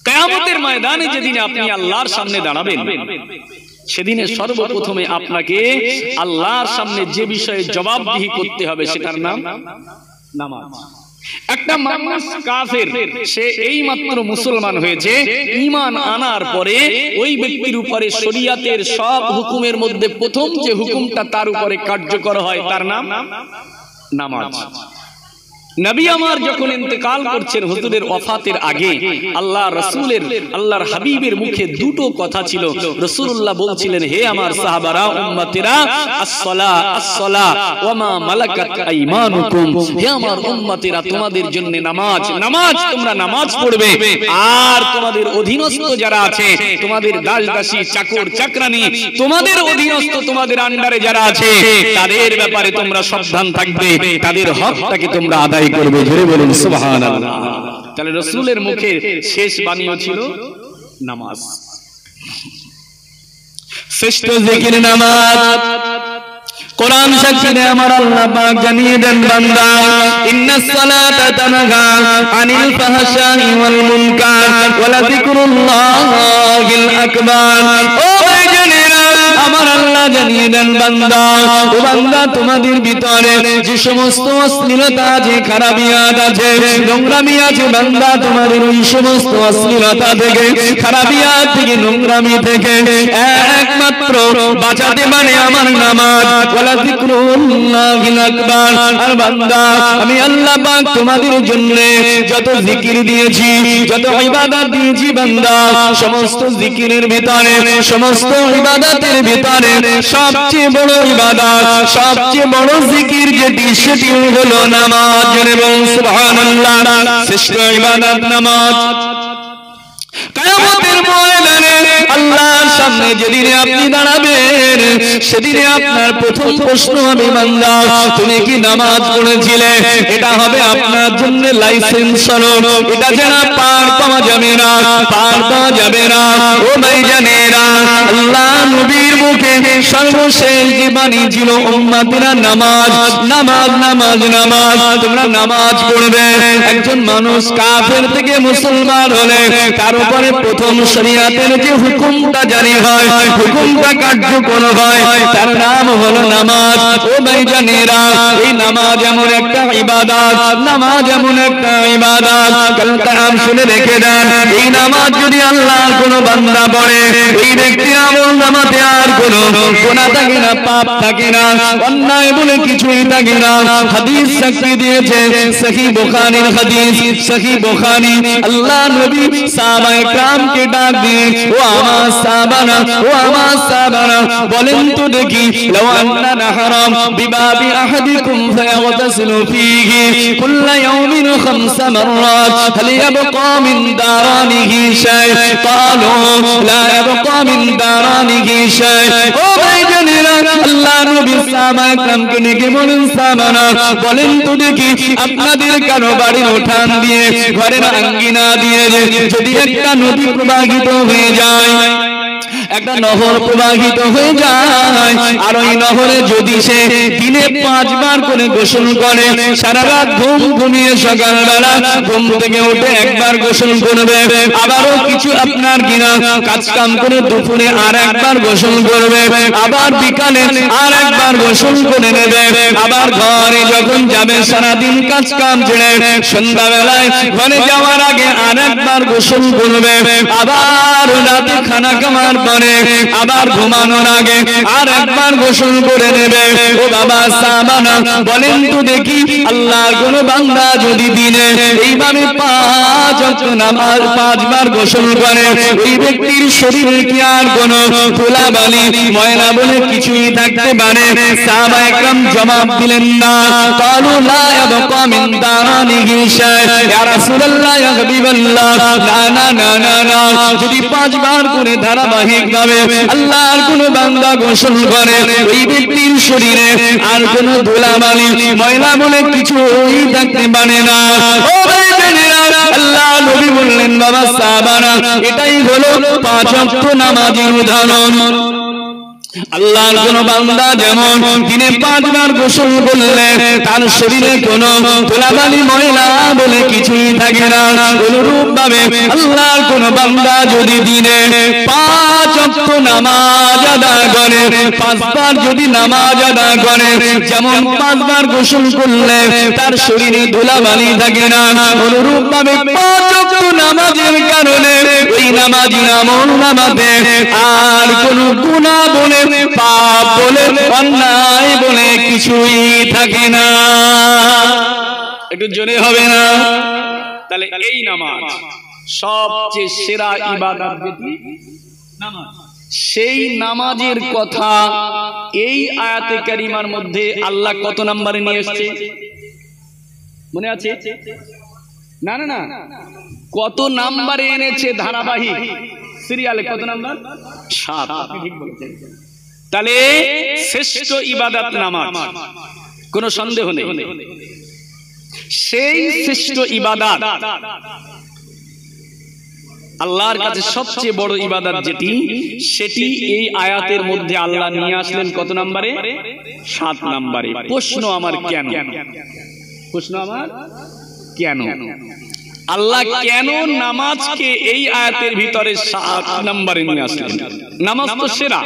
কিয়ামতের ময়দানে যেদিন আপনি আল্লাহর সামনে দাঁড়াবেন, সেদিনে সর্বপ্রথমে আপনাকে আল্লাহর সামনে যে বিষয়ে জবাবদিহি করতে হবে সেটার নাম নামাজ। একটা মানুষ কাফের, সে এই মাত্র মুসলমান হয়েছে, ঈমান আনার পরে ওই ব্যক্তির উপরে শরীয়তের সব হুকুমের মধ্যে প্রথম যে হুকুমটা তার উপরে কার্যকর হয় তার নাম নামাজ। নবী আমার যখন ইন্তেকাল করছেন, হুজুরের ওয়াফাতের আগে আল্লাহ রাসূলের, আল্লাহর হাবিবের মুখে দুটো কথা ছিল। রাসূলুল্লাহ বলছিলেন, হে আমার সাহাবারা, উম্মতেরা, আসসালা আসসালা ওয়া মা মালাকাত আইমানুকুম, হে আমার উম্মতেরা, তোমাদের জন্য নামাজ, নামাজ, তোমরা নামাজ পড়বে। আর তোমাদের অধীনস্থ যারা আছে, তোমাদের দাস দাসী, চাকর চাকরানী, তোমাদের অধীনস্থ, তোমাদের আন্ডারে যারা আছে, তাদের ব্যাপারে তোমরা সাবধান থাকবে, তাদের হকটাকে তোমরা আদায় করবে। জোরে বলুন সুবহানাল্লাহ। তাহলে রাসূলের মুখে শেষ বাণীও ছিল নামাজ। শ্রেষ্ঠ জিকির নামাজ। কোরআন সাক্ষী আমার আল্লাহ পাক জানিয়ে দেন, বান্দা, ইন্নাস সালাতা তানহা আনিল ফাহশাই ওয়াল মুনকার ওয়া লাযিকরুল্লাহিল আকবার। ও ভাইজানেরা, আমার আল্লাহ জানিয়ে দেন, বান্দা, ও বান্দা, তোমাদের ভিতরে যে সমস্ত অশ্লীলতা আছে, খারাপিয়াত আছে, নোংরামি আছে, বান্দা, তোমাদের ওই সমস্ত অশ্লীলতা থেকে, খারাপিয়াত থেকে, নোংরামি থেকে একমাত্র বাঁচাতে পারে আমার নামাজ। ওয়ালা যিকরুল্লাহিল আকবার। আর বান্দা, আমি আল্লাহ পাক তোমাদের জন্য যত জিকির দিয়েছি, যত ইবাদত দিয়েছি, বান্দা, সমস্ত জিকিরের ভিতরে, সমস্ত ইবাদতের ভিতরে সবচেয়ে বড় ইবাদত, সবচেয়ে বড় জিকির যেটি, সেটি হলো নামাজ। এবং সুবহানাল্লাহ, শ্রেষ্ঠ ইবাদত নামাজ। কিয়ামতের ময়দানে আল্লাহর সামনে যেদিনে আপনি দাঁড়াবেন, সেদিনে আপনার প্রথম প্রশ্ন হবে, বান্দা, তুমি কি নামাজ পড়েছিলে? এটা হবে আপনার জন্য লাইসেন্স সনদ। এটা যেন পার পাওয়া যাবে না, পার পাওয়া যাবে না। ও ভাইজানেরা, আল্লাহ নবীর মুখে সর্বশেষ যে বাণী ছিল, উম্মতেরা, নামাজ, নামাজ, নামাজ, নামাজ, তোমরা নামাজ পড়বে। একজন মানুষ কাফের থেকে মুসলমান হলে তার উপরে প্রথম শরীয়তের যে হুকুমটা জারি হয়, হুকুমটা কার্যকর হয়, তার নাম হলো নামাজ। ও ভাইজানেরা, এই নামাজ এমন একটা ইবাদত, নামাজ এমন একটা ইবাদত, কালাম শুনে রেখে দেন, এই নামাজ যদি আল্লাহর কোন বান্দা পড়ে, এই ব্যক্তির আমল নামাতে আর কোন গুনাহ থাকে না, পাপ থাকে না, অন্যায় বলে কিছুই থাকে না। হাদিস সাক্ষী দিয়েছে, সহিহ বুখারীর হাদিস, সহিহ বুখারী। আল্লাহ নবী সাহাবায়ে কেরামকে ডাক দিয়ে, ও আমার সাহাবারা, ও আমার সাহাবারা, বলেন তো দেখি, লাউ আন্না নাহরাম বিবাবি আহাদিকুম ফায়াগতাসিলু ফীহি কুল্লা ইয়াউমিন 5 মাররাত হাল ইয়াবকা মিন দারানিহি শাই? ক্বালু লা ইয়াবকা মিন দারানিহি শাই। ও ভাইজানেরা, আল্লাহ নবী সাহাবায়ে কেরামকে ডেকে বলেন, সাহাবারা, বলেন তো দেখি, আপনাদের কারো বাড়ির উঠান দিয়ে, ঘরের আঙ্গিনা দিয়ে যদি একটা নদী প্রবাহিত হয়ে যায়, একটা নহর প্রবাহিত হয়ে যায়, আর ওই নহরে যদি সে দিনে 5 বার করে গোসল করে, সারা রাত ঘুমিয়ে সকালবেলা ঘুম থেকে উঠে একবার গোসল করবে, আবারও কিছু আপনার কিনা কাজ কাম করে দুপুরে আর একবার গোসল করবে, আবার বিকালে আর একবার গোসল করে নেবে, আবার ঘরে যখন যাবে সারাদিন কাজ কাম ছেড়ে সন্ধ্যাবেলায় ঘরে যাওয়ার আগে আর একবার গোসল করবে, আবার রাতে খানা খাওয়ার পরে, আবার ঘুমানোর আগে আর একবার গোসল করে নেবে। ও বাবা সাহাবানা, বলেন তো দেখি, আল্লাহর কোন বান্দা যদি দিনে এইভাবে 5 ওয়াক্ত নামাজ 5 বার গোসল করে, এই ব্যক্তির শরীরে কি আর কোন ধুলাবালি, ময়লা বলে কিছুই থাকতে পারে? সাহাবায়ে কেরাম জবাব দিলেন, না। ক্বালু লা ইয়াবকা মিন দারানিহি শাই। ইয়া রাসূলুল্লাহ, ইয়া হাবিবাল্লাহ, না না না না না, যদি 5 বার করে ধারাবাহিক ভাবে আল্লাহর কোন বান্দা গোসল করে, ওই ব্যক্তির শরীরে আর কোন ধুলাবালি, ময়লা বলে কিছুই থাকতে পারে না। ও ভাইজানেরা, আল্লাহ নবী বললেন, বাবা সাহাবারা, এটাই হলো 5 ওয়াক্ত নামাজের উদাহরণ। আল্লাহর কোন বান্দা যেমন দিনে 5 বার গোসল করলে তার শরীরে কোন ধুলাবালি, ময়লা বলে কিছুই থাকে না, অনুরূপ ভাবে আল্লাহর কোন বান্দা যদি দিনে 5 ওয়াক্ত নামাজ আদায় করে, 5 বার যদি নামাজ আদায় করে, যেমন 5 বার গোসল করলে তার শরীরে ধুলাবালি থাকে না, অনুরূপ ভাবে 5 ওয়াক্ত নামাজের কারণে ওই নামাজি আমল নামাতে আর কোন গুনাহ বলে, পাপ বলে, অন্যায় বলে কিছুই থাকে না। একটু জোরে হবে না? তাহলে এই নামাজ সবচেয়ে সেরা ইবাদত যেটি নামাজ, সেই নামাজের কথা এই আয়াতে কারিমার মধ্যে আল্লাহ কত নম্বরে নিয়ে এসেছে মনে আছে? না না না, কত নম্বরে এনেছে ধারাবাহিক সিরিয়ালে? কত নাম্বার? 7। আপনি ঠিক বলেছেন। তাহলে শ্রেষ্ঠ ইবাদত নামাজ, কোনো সন্দেহ নেই। সেই শ্রেষ্ঠ ইবাদত আল্লাহর কাছে সবচেয়ে বড় ইবাদত যেটি, সেটি এই আয়াতের মধ্যে আল্লাহ নিয়ে আসলেন কত নম্বরে? 7 নম্বরে। প্রশ্ন আমার কেন? প্রশ্ন আমার কেন? আল্লাহ কেন নামাজকে এই আয়াতের ভিতরে 7 নম্বরে নিয়ে আসলেন? নামাজ তো সেরা,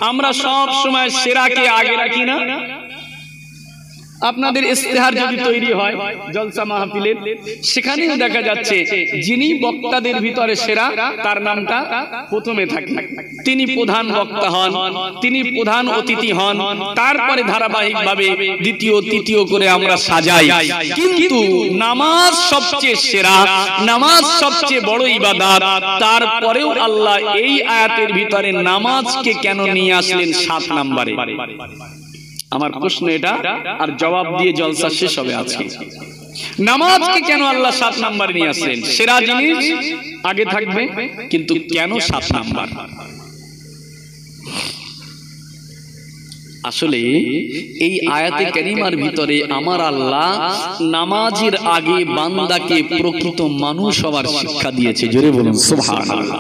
আমরা সব সময় সেরাকে আগে রাখি না? আপনাদের ইস্তেহার যদি তৈরি হয় জলসা মাহফিলের, সেখানেও দেখা যাচ্ছে যিনি বক্তাদের ভিতরে সেরা তার নামটা প্রথমে থাকে। তিনি প্রধান বক্তা হন, তিনি প্রধান অতিথি হন, তারপরে ধারাবাহিকভাবে দ্বিতীয় তৃতীয় করে আমরা সাজাই। কিন্তু নামাজ সবচেয়ে সেরা, নামাজ সবচেয়ে বড় ইবাদত, তারপরেও আল্লাহ এই আয়াতের ভিতরে নামাজকে কেন নিয়ে আসলেন 7 নম্বরে? আমার প্রশ্ন এটা, আর জবাব দিয়ে জলসা শেষ হবে আজকে। নামাজকে কেন আল্লাহ 7 নম্বরে নিয়ে আসলেন? সেরা জিনিস আগে থাকবে, কিন্তু কেন 7 নম্বর? আসলে এই আয়াতে কারিমার ভিতরে আমার আল্লাহ নামাজের আগে বান্দাকে প্রকৃত মানুষ হওয়ার শিক্ষা দিয়েছে। জোরে বলুন সুবহানাল্লাহ।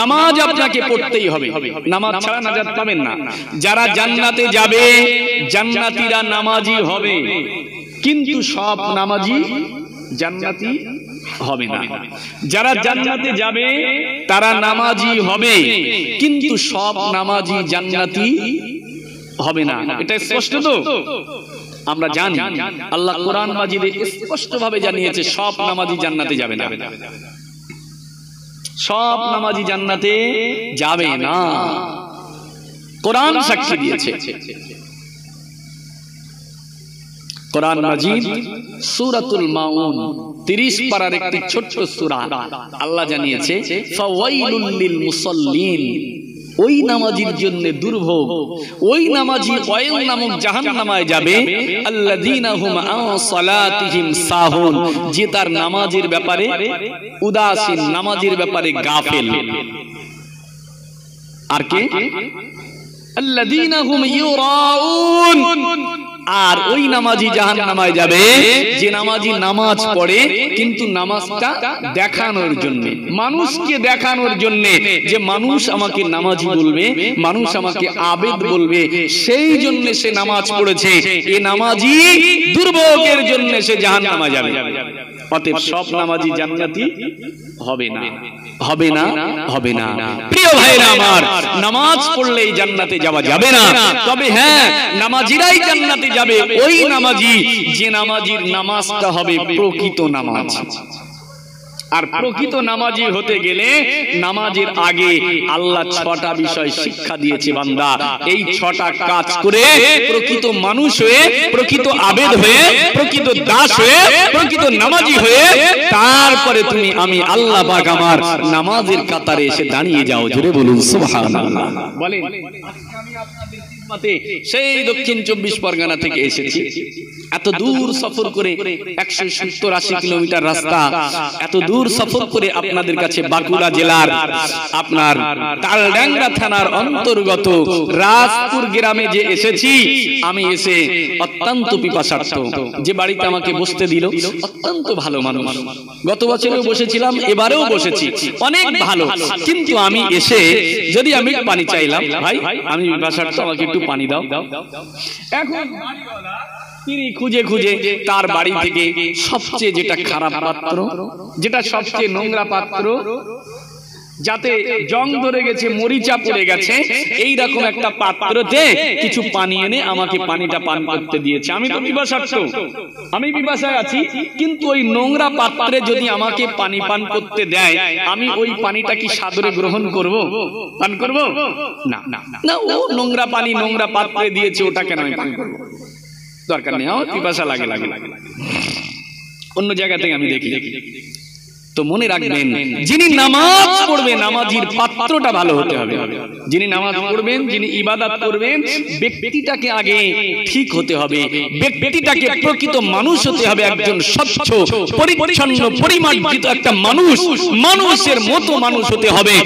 নামাজ আপনাকে পড়তেই হবে, নামাজ ছাড়া নাজাত পাবেন না। যারা জান্নাতে যাবে, জান্নাতীরা নামাজি হবে, কিন্তু সব নামাজি জান্নাতি হবে না। যারা জান্নাতে যাবে তারা নামাজি হবে, কিন্তু সব নামাজি জান্নাতি হবে না। এটা স্পষ্ট তো? আমরা জানি আল্লাহ কোরআন মাজিদে স্পষ্টভাবে জানিয়েছে সব নামাজি জান্নাতে যাবে না, সব নামাজি জান্নাতে যাবে না। কোরআন সাক্ষী দিয়েছে। কোরআন মাজিদ সূরাতুল মাউন 30 পারার একটি ছোট্ট সূরা, আল্লাহ জানিয়েছে ফাওয়াইলুল লিল মুসাল্লিন, ওই নামাজির জন্য দুর্ভোগ, ওই নামাজি ওয়াইল নামক জাহান্নামায় যাবে, আল্লাযীনা হুম আন সালাতিহিম সাহুন, যে তার নামাজের ব্যাপারে উদাসীন, নামাজের ব্যাপারে গাফেল। আর কে? আল্লাযীনা হুম ইউরাউন, আর ওই নামাজি জাহান্নামায় যাবে যে নামাজি নামাজ পড়ে কিন্তু নামাজটা দেখানোর জন্য, মানুষকে দেখানোর জন্য, যে মানুষ আমাকে নামাজি বলবে, মানুষ আমাকে আবেদ বলবে, সেই জন্য সে নামাজ পড়েছে। এই নামাজি দুর্ভোগের জন্য সে জাহান্নামে যাবে। অতএব সব নামাজি জান্নাতি হবে না, হবে না, হবে না। প্রিয় ভাইরা আমার, নামাজ পড়লেই জান্নাতে যাওয়া যাবে না। তবে হ্যাঁ, নামাজিরাই জান্নাতে যাবে ওই নামাজি যে নামাজির নামাজটা হবে প্রকৃত নামাজ। আর প্রকৃত নামাজি হতে গেলে নামাজের আগে আল্লাহ 6টা বিষয় শিক্ষা দিয়েছে। বান্দা এই 6টা কাজ করে প্রকৃত মানুষ হয়ে, প্রকৃত আবেদ হয়ে, প্রকৃত দাস হয়ে, প্রকৃত নামাজি হয়ে, তারপরে তুমি আমি আল্লাহ পাক আমার নামাজের কাতারে এসে দাঁড়িয়ে যাও। জোরে বলুন সুবহানাল্লাহ। বলেন, আমি আপনাদের খিদমতে সেই দক্ষিণ 24 পরগনা থেকে এসেছি। এত দূর সফর করে 170-80 কিলোমিটার রাস্তা, এত দূর সফর করে আপনাদের কাছে বাঁকুড়া জেলার আপনার তালডাংরা থানার অন্তর্গত রাজপুর গ্রামে যে এসেছি, আমি এসে অত্যন্ত পিপাসার্থ। যে বাড়িতে আমাকে বসতে দিল অত্যন্ত ভালো মানুষ, গত বছরেও বসেছিলাম, এবারেও বসেছি, অনেক ভালো। কিন্তু আমি এসে যদি আমি পানি চাইলাম, ভাই আমি পিপাসার্থ, আমাকে একটু পানি দাও। এখন তিনি খুঁজে খুঁজে তার বাড়ি থেকে সবচেয়ে যেটা খারাপ পাত্র, যেটা সবচেয়ে নোংরা পাত্র, যাতে জং ধরে গেছে, মরিচা পড়ে গেছে, এই রকম একটা পাত্রতে কিছু পানি এনে আমাকে পানিটা পান করতে দিয়েছে। আমি তো পিপাসার্থ, আমি পিপাসায় আছি, কিন্তু ওই নোংরা পাত্রে যদি আমাকে পানি পান করতে দেয়, আমি ওই পানিটা কি সাদরে গ্রহণ করব? পান করব না? না, ও নোংরা পানি নোংরা পাত্রে দিয়েছে, ওটা কেন আমি পান করব? দরকার নেই, আমার পিপাসা লাগে লাগে অন্য জায়গা থেকে আমি দেখি। তো মনে রাখবেন, যিনি নামাজ পড়বে নামাজির পাত্রটা ভালো হতে হবে। যিনি নামাজ পড়বেন, যিনি ইবাদত করবেন, ব্যক্তিটাকে আগে ঠিক হতে হবে, ব্যক্তিটাকে প্রকৃত মানুষ হতে হবে, একজন স্বচ্ছ পরিচ্ছন্ন পরিমার্জিত একটা মানুষ, মানুষের মতো মানুষ হতে হবে।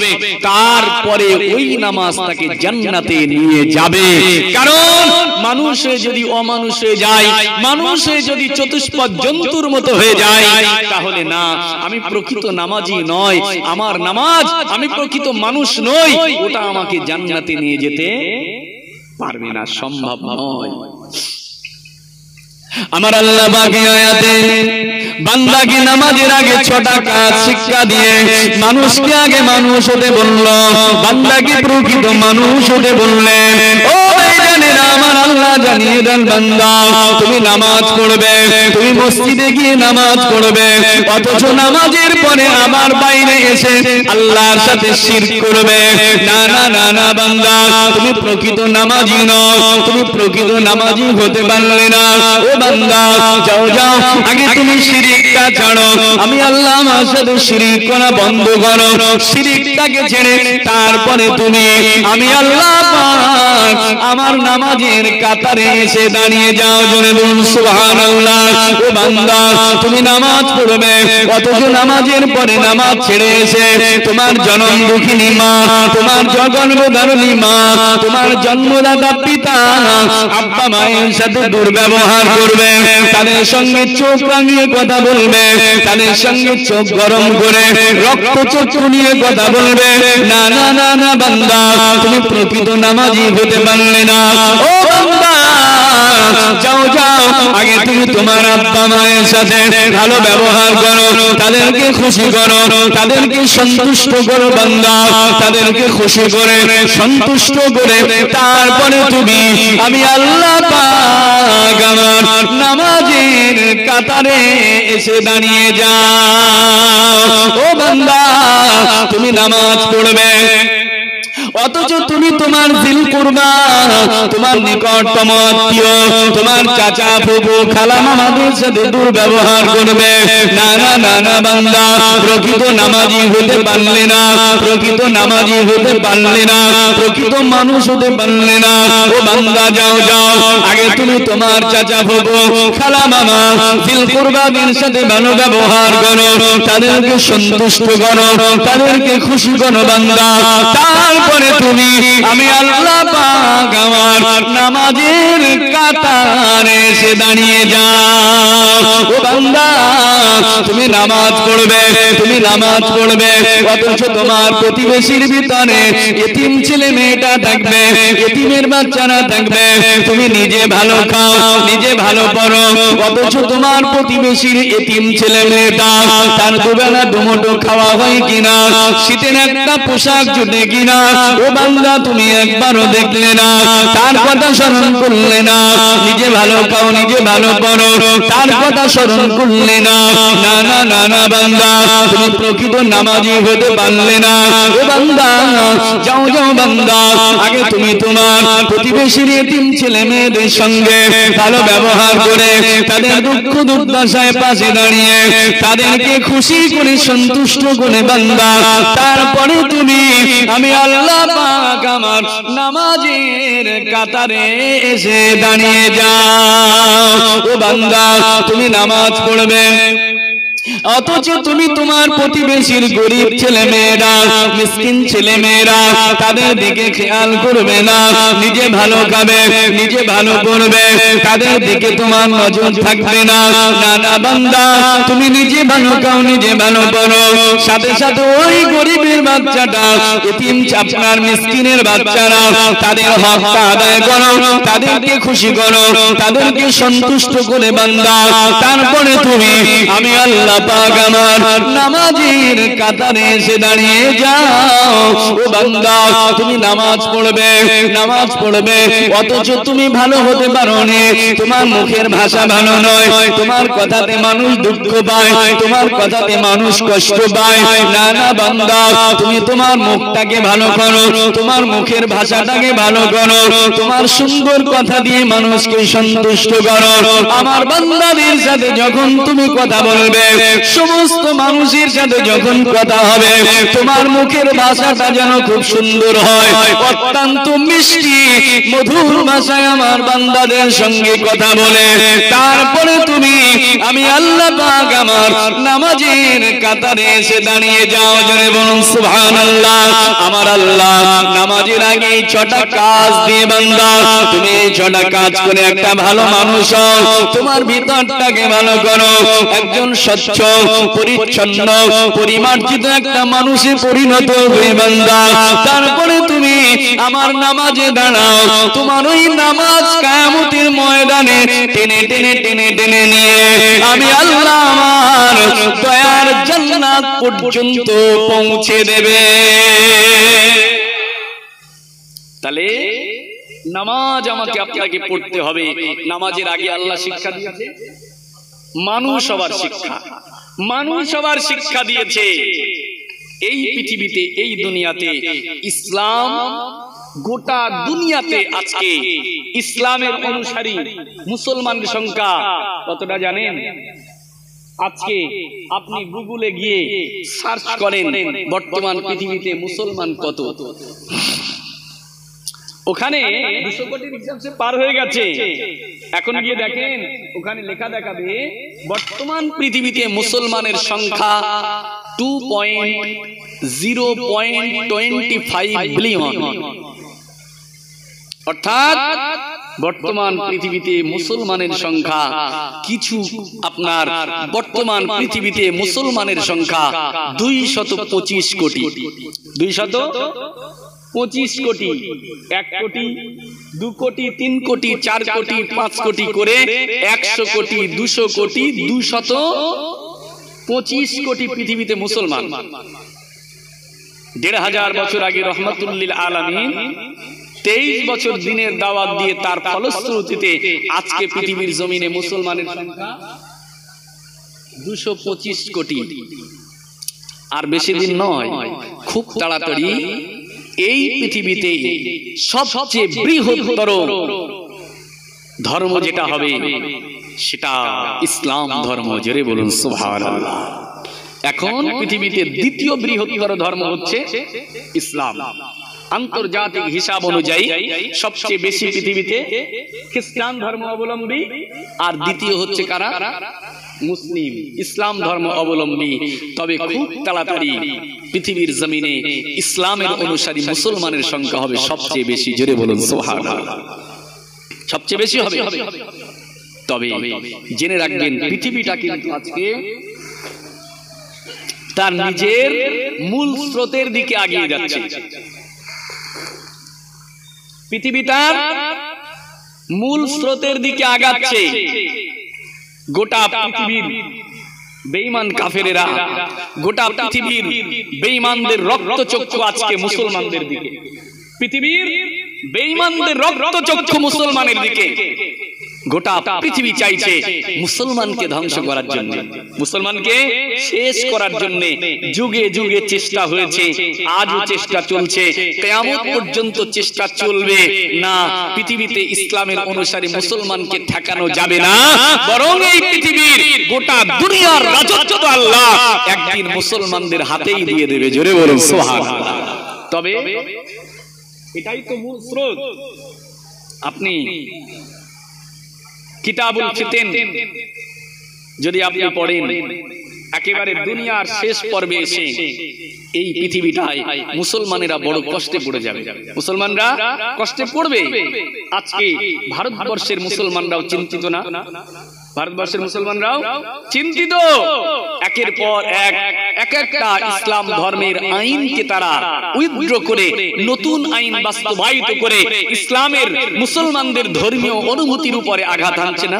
তারপরে ওই নামাজ তাকে জান্নাতে নিয়ে যাবে। কারণ মানুষ যদি অমানুষ হয়ে যায়, মানুষ যদি চতুষ্পদ জন্তুর মতো হয়ে যায়, তাহলে না, আমি প্রকৃত নামাজি নয়, আমার নামাজ, আমি প্রকৃত মানুষ নই, ওটা আমাকে জান্নাতে নিয়ে যেতে পারবে না, সম্ভব নয়। আমার আল্লাহ বাকি আয়াতে বান্দাকে নামাজের আগে 6টা কাজ শিক্ষা দিয়ে মানুষকে আগে মানুষ হতে বলল, বান্দাকে প্রকৃত মানুষ হতে বললেন। ও ভাইজানেরা, আমার আল্লাহ জানিয়ে দেন, বান্দা তুমি নামাজ পড়বে, তুমি মসজিদে গিয়ে নামাজ পড়বে, অথচ নামাজের পরে আবার বাইরে এসে আল্লাহর সাথে শিরক করবে। না না না না বান্দা, তুমি প্রকৃত নামাজি নও, তুমি প্রকৃত নামাজি হতে পারলে না। ও বান্দা, যাও যাও, আগে তুমি শিরকটা ছাড়ো, আমি আল্লাহ আমার সাথে শিরক করা বন্ধ করো, শিরকটাকে ছেড়ে তারপরে তুমি আমি আল্লাহ পাক আমার নামাজের কাতারে এসে দাঁড়িয়ে যাও। জোরে বলুন সুবহানাল্লাহ। ও বান্দা, তুমি নামাজ পড়বে, অথচ নামাজের পরে নামাজ ছেড়ে এসে তোমার জনম দুঃখিনী মা, তোমার জগন্মদারিণী মা, তোমার জন্মদাতা পিতা আব্বা মায়ের সাথে দুর্ব্যবহার করবে, তাদের সঙ্গে চোখ রাঙিয়ে কথা বলবে, তাদের সঙ্গে চোখ গরম করে রক্ত চক্ষু নিয়ে কথা বলবে। না না না না বান্দা, তুমি প্রকৃত নামাজি হতে পারলে না। ও বান্দা, যাও যাও, আগে তুমি তোমার আব্বা মায়ের সাথে ভালো ব্যবহার করো, তাদেরকে খুশি করো, তাদেরকে সন্তুষ্ট করো বান্দা, তাদেরকে খুশি করে সন্তুষ্ট করে তারপরে তুমি আমি আল্লাহ পাক আমার নামাজের কাতারে এসে দাঁড়িয়ে যাও। ও বান্দা, তুমি নামাজ পড়বে, অথচ তুমি তোমার দিল কুরবা, তোমার নিকটতম আত্মীয়, তোমার চাচা ফুফু খালা মামাদের সাথে দুর্ব্যবহার করবে। না না না না বান্দা, প্রকৃত নামাজি হতে পারলে না, প্রকৃত নামাজি হতে পারলে না, প্রকৃত মানুষ হতে পারলে না। ও বান্দা, যাও যাও, আগে তুমি তোমার চাচা ফুফু খালা মামা দিল কুরবাদের সাথে ভালো ব্যবহার করো, তাদেরকে সন্তুষ্ট করো, তাদেরকে খুশি করো বান্দা, তারপরে তুমি আমি আল্লাহ পাক আমার নামাজের কাতারে এসে দাঁড়িয়ে যাও। ও বান্দা, তুমি নামাজ পড়বে, তুমি নামাজ পড়বে, অথচ তোমার প্রতিবেশীর ভিতরে এতিম ছেলে মেয়েটা থাকবে, এতিমের বাচ্চারা থাকবে, তুমি নিজে ভালো খাও, নিজে ভালো পড়ো, অথচ তোমার প্রতিবেশীর এতিম ছেলে মেয়েটা তার দুবেলা দুমুঠো খাওয়া হয় কিনা, শীতের একটা পোশাক জুটে কিনা, ও বান্দা তুমি একবারও দেখলে না, তার কথা স্মরণ করলে না, নিজে ভালো খাও, নিজে ভালো পড়ো, তার কথা স্মরণ করলে না। না না না না বান্দা, তুমি প্রকৃত নামাজি হতে পারলে না। ও বান্দা, যাও যাও বান্দা, আগে তুমি তোমার প্রতিবেশীর এতিম ছেলে মেয়েদের সঙ্গে ভালো ব্যবহার করে তাদের দুঃখ দুর্দশায় পাশে দাঁড়িয়ে তাদেরকে খুশি করে সন্তুষ্ট করে বান্দা, তারপরে তুমি আমি আল্লাহ পাক আমার নামাজের কাতারে এসে দাঁড়িয়ে যাও। ও বান্দা, তুমি নামাজ পড়বে, অথচ তুমি তোমার প্রতিবেশীর গরিব ছেলে মেয়েরা, মিসকিন ছেলে মেয়েরা, তাদের দিকে খেয়াল করবে না, নিজে ভালো খাবে, নিজে ভালো পড়বে, তাদের দিকে তোমার নজর থাকবে না। না না বান্দা, তুমি নিজে ভালো খাও, নিজে ভালো পড়ো, সাথে সাথে ওই গরিবের বাচ্চাটা, এতিম আপনার মিসকিনের বাচ্চারা, তাদের হকটা আদায় করো, তাদেরকে খুশি করো, তাদেরকে সন্তুষ্ট করে বান্দা, তারপরে তুমি আমি আল্লাহ আল্লাহ পাক আমার নামাজের কাতারে এসে দাঁড়িয়ে যাও। ও বান্দা, তুমি নামাজ পড়বে অথচ তুমি ভালো হতে পারো না, তোমার মুখের ভাষা ভালো নয়, তোমার কথাতে মানুষ দুঃখ পায়, তোমার কথাতে মানুষ কষ্ট পায়। না না বান্দা, তুমি তোমার মুখটাকে ভালো করো, তোমার মুখের ভাষাটাকে ভালো করো, তোমার সুন্দর কথা দিয়ে মানুষকে সন্তুষ্ট করো। আমার বান্দাদের সাথে যখন তুমি কথা বলবে, সমস্ত মানুষের সাথে যখন কথা হবে, তোমার মুখের ভাষাটা যেন খুব সুন্দর হয়, অত্যন্ত মিষ্টি মধুর ভাষায় আমার বান্দাদের সঙ্গে কথা বলে তারপরে তুমি আমি আল্লাহ পাক আমার নামাজের কাতারে এসে দাঁড়িয়ে যাও। জোরে বলুন সুবহানাল্লাহ। আমার আল্লাহ নামাজের আগে 6টা কাজ দিয়ে বান্দা, তুমি এই 6টা কাজ করে একটা ভালো মানুষ হও, তোমার ভিতরটাকে ভালো করো, একজন স্বচ্ছ পরিচ্ছন্ন পরিমার্জিত একটা মানুষে পরিণত হয়ে বান্দা, তারপরে তুমি আমার নামাজে দাঁড়াও। তোমার ওই নামাজ কিয়ামতের ময়দানে টেনে টেনে টেনে টেনে নিয়ে আমি আল্লাহ আমার দয়ার জান্নাত পর্যন্ত পৌঁছে দেবে। তাহলে নামাজ আমাকে আপনাকে পড়তে হবে। নামাজের আগে আল্লাহ শিক্ষা দিয়েছে, মানুষ হওয়ার শিক্ষা দিয়েছে। এই পৃথিবীতে, এই দুনিয়াতে ইসলাম গোটা দুনিয়াতে আজকে ইসলামের অনুসারী মুসলমানের সংখ্যা কতটা জানেন? আজকে আপনি গুগলে গিয়ে সার্চ করেন বর্তমান পৃথিবীতে মুসলমান কত, ওখানে 200 কোটির হিসাবে পার হয়ে গেছে। এখন গিয়ে দেখেন, ওখানে লেখা দেখাবে বর্তমান পৃথিবীতে মুসলমানের সংখ্যা 2.0.25 বিলিয়ন। অর্থাৎ বর্তমান পৃথিবীতে মুসলমানের সংখ্যা কিছু আপনার বর্তমান পৃথিবীতে মুসলমানের সংখ্যা 225 কোটি। 225 কোটি, 1 কোটি, 2 কোটি, 3 কোটি, 4 কোটি, 5 কোটি করে 100 কোটি, 200 কোটি, 225 কোটি পৃথিবীতে মুসলমান। 1500 বছর আগে রহমাতুল্লিল আলামিন 23 বছর দিনের দাওয়াত দিয়ে তার ফলশ্রুতিতে আজকে পৃথিবীর জমিনে মুসলমানের সংখ্যা 225 কোটি। আর বেশি দিন নয়, খুব তাড়াতাড়ি এই পৃথিবীতে সবচেয়ে বৃহত্তর ধর্ম যেটা হবে সেটা ইসলাম ধর্ম। জোরে বলুন সুবহানাল্লাহ। এখন পৃথিবীতে দ্বিতীয় বৃহত্তর ধর্ম হচ্ছে ইসলাম। আন্তর্জাতিক হিসাব অনুযায়ী সবচেয়ে বেশি পৃথিবীতে খ্রিস্টান ধর্ম অবলম্বী, আর দ্বিতীয় হচ্ছে কারা? মুসলিম, ইসলাম ধর্ম অবলম্বী। তবে খুব তাড়াতাড়ি পৃথিবীর জমিনে ইসলামের অনুসারী মুসলমানের সংখ্যা হবে সবচেয়ে বেশি। জোরে বলুন সুবহানাল্লাহ। সবচেয়ে বেশি হবে। তবে জেনে রাখবেন, পৃথিবীটা কিন্তু আজকে তার নিজের মূল স্রোতের দিকে এগিয়ে যাচ্ছে। পৃথিবীটা মূল স্রোতের দিকে আগাচ্ছে। গোটা পৃথিবীর বেঈমান কাফেরেরা, গোটা পৃথিবীর বেঈমানদের রক্তচক্ষু আজকে মুসলমানদের দিকে। পৃথিবীর বেঈমানদের রক্তচক্ষু মুসলমানের দিকে। গোটা পৃথিবী চাইছে মুসলমানকে ধ্বংস করার জন্য, মুসলমানকে শেষ করার জন্য যুগে যুগে চেষ্টা হয়েছে, আজও চেষ্টা চলছে, কিয়ামত পর্যন্ত চেষ্টা চলবে না। পৃথিবীতে ইসলামের অনুসারী মুসলমানকে ঠেকানো যাবে না, বরং এই পৃথিবীর গোটা দুনিয়ার রাজত্ব আল্লাহ একদিন মুসলমানদের হাতেই দিয়ে দেবে। জোরে বলুন সুবহানাল্লাহ। তবে এটাই তো মূল স্রোত। আপনি কিতাবুল ফিতান যদি আপনি পড়েন, একেবারে দুনিয়ার শেষ পর্বে এসে এই পৃথিবীটায় মুসলমানেরা বড় কষ্টে পড়ে যাবে। মুসলমানরা কষ্টে পড়বে। আজকে ভারতবর্ষের মুসলমানরাও চিন্তিত না? ভারতবর্ষের মুসলমানরাও চিন্তিত। একের পর একটা ইসলাম ধর্মের আইনকে তারা উইথড্র করে নতুন আইন বাস্তবায়িত করে ইসলামের মুসলমানদের ধর্মীয় অনুভূতির উপরে আঘাত হানছে না?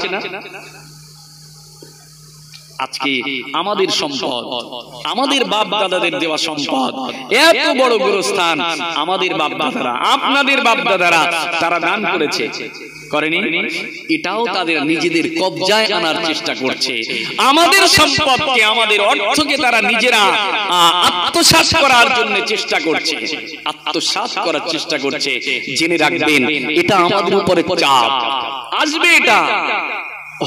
আজকে আমাদের সম্পদ, আমাদের বাপ দাদাদের দেওয়া সম্পদ, এত বড় গুরুস্থান আমাদের বাপ দাদারা, আপনাদের বাপ দাদারা তারা দান করেছে, করেনি? এটাও তাদের নিজেদের কবজায় আনার চেষ্টা করছে। আমাদের সম্পদকে, আমাদের অর্থকে তারা নিজেরা আত্মসাৎ করার জন্য চেষ্টা করছে, আত্মসাৎ করার চেষ্টা করছে। জেনে রাখবেন এটা আমাদের উপরে চাপ আসবে, এটা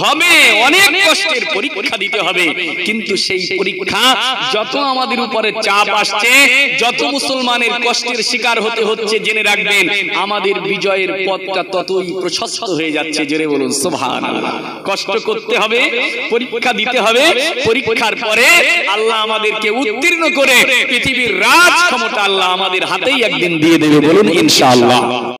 হবে, অনেক কষ্টের পরীক্ষা দিতে হবে। কিন্তু সেই পরীক্ষা যত আমাদের উপরে চাপ আসছে, যত মুসলমানের কষ্টের শিকার হতে হচ্ছে, জেনে রাখবেন আমাদের বিজয়ের পথটা ততই প্রশস্ত হয়ে যাচ্ছে। জোরে বলুন সুবহানাল্লাহ। কষ্ট করতে হবে, পরীক্ষা দিতে হবে, পরীক্ষার পরে আল্লাহ আমাদেরকে উত্তীর্ণ করে পৃথিবীর রাজ ক্ষমতা আল্লাহ আমাদের হাতেই একদিন দিয়ে দেবে। বলুন ইনশাআল্লাহ।